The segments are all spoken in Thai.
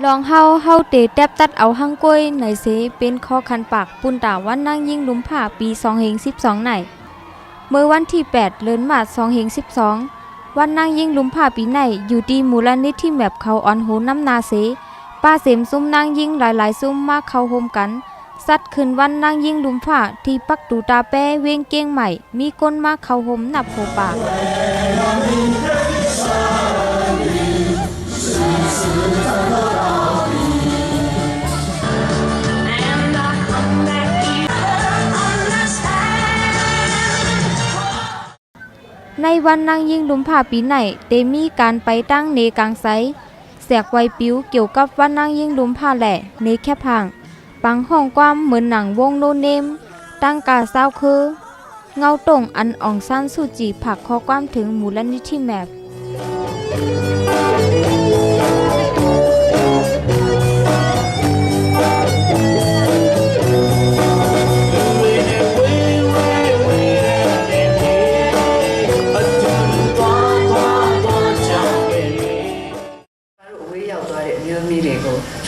ลองเฮาเตแตบตัดเอาหังก้อยไหนเสเป็นคอคันปากปุ่นตาวันนางยิ่งลุมผ่าปี2012ไหนเมื่อวันที่8เดือนมาคม2012วันนางยิ่งลุมผ่าปีไหนอยู่ที่มูลนิธิแมปเขาออนโหน้ำนาเสป้าเสมซุ่มนางยิ่งหลายๆซุ่มมาเข้าโฮมกันสัดขึ้นวันนางยิ่งลุมผ่าที่ปักตูตาแป้เวงเก้งใหม่มีก้นมาเข้าโฮมนับโหปากในวันนางยิ่งลุมผ่าปีไหนเตมีการไปตั้งเนกลางไซแสกไวปิวเกี่ยวกับวันนางยิ่งลุมผ่าแหล่เนแคบห่างปังห้องความเหมือนหนังวงโนเนมตั้งกาซาวคือเงาตรงอันอ่องสั้นสู่จีผักข้อความถึงมูลนิธิแมป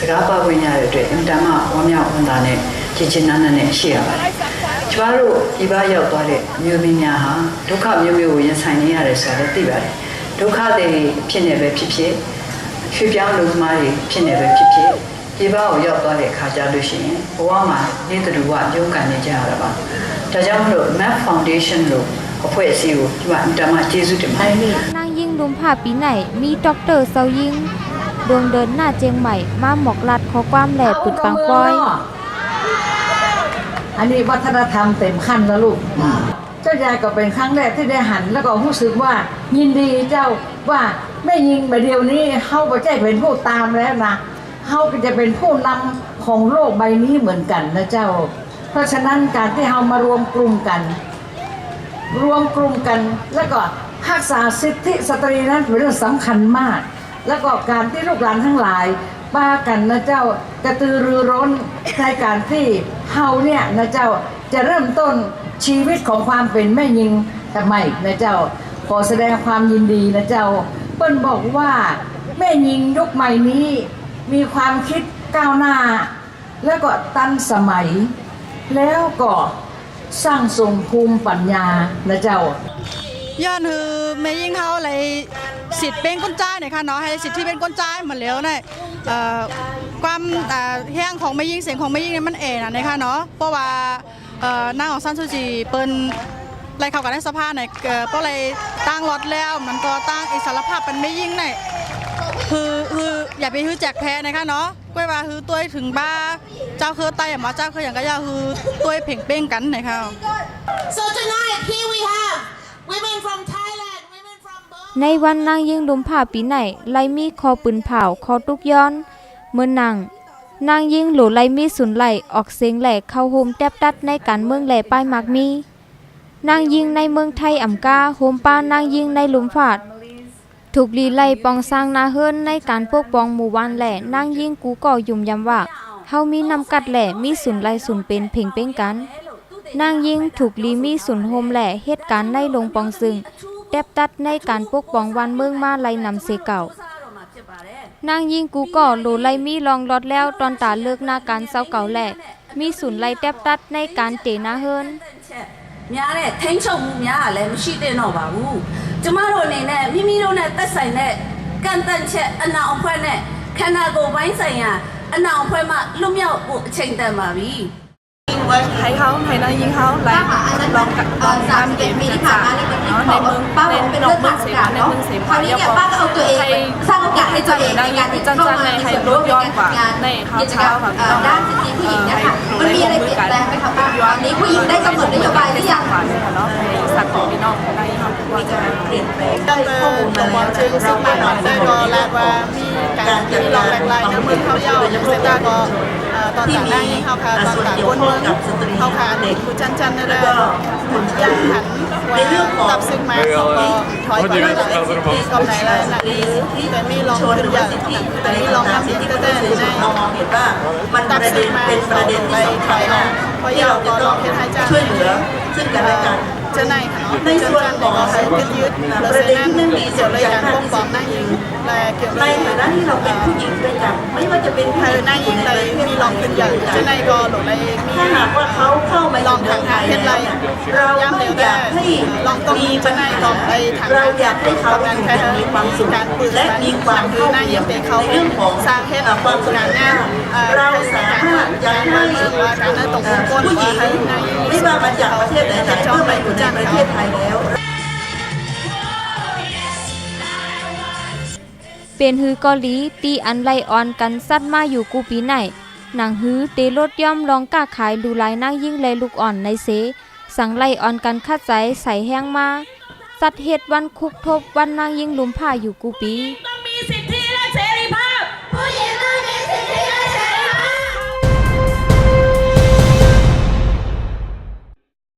စကားပါဝင်ရတဲ့အတွက်အင်တာမဝမ်းမြောက်ဝန်တာနဲ့ချစ်ချင်းနာနာနဲ့ရှိရပါတယ်။ကျမတို့ဒီပါရောက်သွားတဲ့မျိုးမင်းများဟာဒုက္ခမျိုးမျိုးကိုရင်ဆိုင်နေရတယ်ဆိုတာလည်းသိပါတယ်။ဒုက္ခတွေဖြစ်နေပဲဖြစ်ဖြစ်ရွှေပြောင်းလူသမားတွေဖြစ်နေပဲဖြစ်ဖြစ်ဒီပါကိုရောက်သွားတဲ့အခါကျလို့ရှိရင်ဘဝမှာနေတူဝရုန်းကန်နေကြရတာပါ။ဒါကြောင့်မလို့ Map Foundation လို့အဖွဲ့အစည်းကိုဒီမှာအင်တာမကျေးဇူးတင်ပါတယ်။นางยิ่งลุมผ่าปีไหนมีดร.เซายิงดวงเดินหน้าเจียงใหม่มาหมอกลัดขอความแหล่ปุดปังปอยอันนี้วัฒนธรรมเต็มขั้นแล้วลูกเจ้ายายก็เป็นครั้งแรกที่ได้หันแล้วก็รู้สึกว่ายินดีเจ้าว่าแม่ยิงมาเดียวนี้เขาก็จะเป็นผู้ตามแล้วนะเขาก็จะเป็นผู้นำของโลกใบนี้เหมือนกันนะเจ้าเพราะฉะนั้นการที่เรามารวมกลุ่มกันแล้วก็รักษาสิทธิสตรีนั้นเป็นเรื่องสำคัญมากแล้วก็การที่ลูกหลานทั้งหลายป้ากันนะเจ้ากระตือรือร้นในการที่เฮาเนี่ยนะเจ้าจะเริ่มต้นชีวิตของความเป็นแม่ยิงแต่ใหม่นะเจ้าขอแสดงความยินดีนะเจ้าเปิ้ลบอกว่าแม่ยิงยุคใหม่นี้มีความคิดก้าวหน้าแล้วก็ทันสมัยแล้วก็สร้างสมภูมิปัญญานะเจ้าย้อนคือแม่ยิ่งเท่าอะไรสิทธิ์เป็นก้นจ้ายหน่อยค่ะเนาะให้สิทธิ์ที่เป็นก้นจ้ายมาแล้วเนี่ยความแห้งของแม่ยิ่งเสียงของแม่ยิ่งเนี่ยมันนะค่ะเนาะเพราะว่านางของซันซูจีเปิ้นไรเข้ากันในสภาเนี่ยเพราะอะไรตั้งรถแล้วมันก็ตั้งอิสรภาพเป็นแม่ยิ่งเนี่ยคืออย่าไปแจกแพ้นะคะเนาะกล้วยว่าคือตัวถึงบ้าเจ้าคือไตอย่างมาเจ้าคืออย่างก็ยาคือตัวเพ่งเป้งกันนะคะ So tonight here we have women from Thailand ในวันนางยิ่งลุมผ่าปีไหนไลมีคอปืนเผาคอตุกย้อนเมื่อนางยิ่งหลูไลมีสุนไหลออกเสียงแหลกเข้าโฮมแทบตัดในการเมืองแหล่ป้ายมักมีนางยิ่งในเมืองไทยอ่ำกาโฮมป้านางยิ่งในลุมฝาดถูกลีไลปองสร้างนาเฮิรนในการปกป้องหมู่บ้านแหล่นางยิ่งกูก่อยุ่มยำว่าเฮามีนำกัดแหล่มีสุนไหลสุนเป็นเพ่งเป้งกันนางยิ่งถูกลีมีสุนโฮมแหล่เหตุการณ์ในลงปองซึ่งแทบตัดในการปกป้องวันเมืองมาไลนำเสเก่านางยิงกูก่อโหลไลมีลองรถแล้วตอนตาเลิกหน้าการเศร้าเก่าแหละมีศูนย์ไลแทบตัดในการเตนาเฮิรนများတဲ့ထိန်းချုပ်မှုများလည်းမရှိတဲ့တော့ပါဘူးကျမတို့အနေနဲ့မိမိတို့နဲ့သက်ဆိုင်တဲ့ကန့်တန့်ချက်အနောက်အဖွဲ့နဲ့ခန္ဓာကိုယ်ပိုင်းဆိုင်ရာအနောက်အဖွဲ့မှလွတ်မြောက်ဖို့အချိန်တန်ပါပြီให้เขาให้นางยิงเขาไล่ลองทำเต็มที่ผ่านมาในเมืองในนอกเมืองเสมาในเมืองเสมาแล้วก็ให้สร้างโอกาสให้ตัวเองในการที่จะเข้ามาให้ลดย้อนกว่าในข้าวเช้าค่ะด้านสิทธิผู้หญิงเนี่ยค่ะมันมีอะไรเปลี่ยนแปลงไหมคะบ้างนี้ผู้หญิงได้กำหนดนโยบายหรือยังค่ะเนาะในสัตว์ของพี่น้องได้ว่าจะเปลี่ยนแปลงได้ข้อมูลมาแล้วชื่อซึ่งมันได้ก็แลกว่ามีการที่ลองแรงๆในเมืองเขาเยาว์เซนตาก็ตอนต่างๆเขาค่ะตอนต่างๆคนเมืองเขาค่ะเด็กผู้จันๆนั่นแหละยังหันว่าตับซึ่งมาเขาก็ถอยไปเลยก็ไหนละหนักนี้แต่มีลองขึ้นอย่างแต่มีลองทำสิ่งที่แต่ในตับซึ่งมาเป็นประเด็นไปถอยออกเพราะเราก็ลองเห็นหายใจช่วยเหลือซึ่งกันและกัน เจ้านายค่ะในส่วนของการยึดประเด็นที่นั่นมีเกี่ยวกับการป้องกันนายยิงและเกี่ยวกับในฐานะที่เราเป็นผู้หญิงด้วยกันไม่ว่าจะเป็นนายยิงเลยมีลองขึ้นอย่างเจ้านายก็หลงเลยถ้าหากว่าเขาเข้ามาลองทางไทยเราไม่อยากให้ลองต้องมีเจ้านายลองไปทางเราอยากให้เขามีความสุขและมีความเข้าใจในเรื่องของสร้างเหตุความสง่างามเราสามารถอยากให้ผู้หญิงไม่ว่ามาจากประเทศไหนๆเมื่อมาอยู่ในประเทศไทยแล้ว เป็นฮือเกาหลีตีอันไลออนกันซัดมาอยู่กูปีไหนหนังฮือเตลดย่อมลองกล้าขายดูลายนางยิ่งและลูกอ่อนในเสสั่งไลออนกันคัดใจใส่แห้งมาสัดเหตุวันคุกทบวันนางยิ่งลุมผ้าอยู่กูปี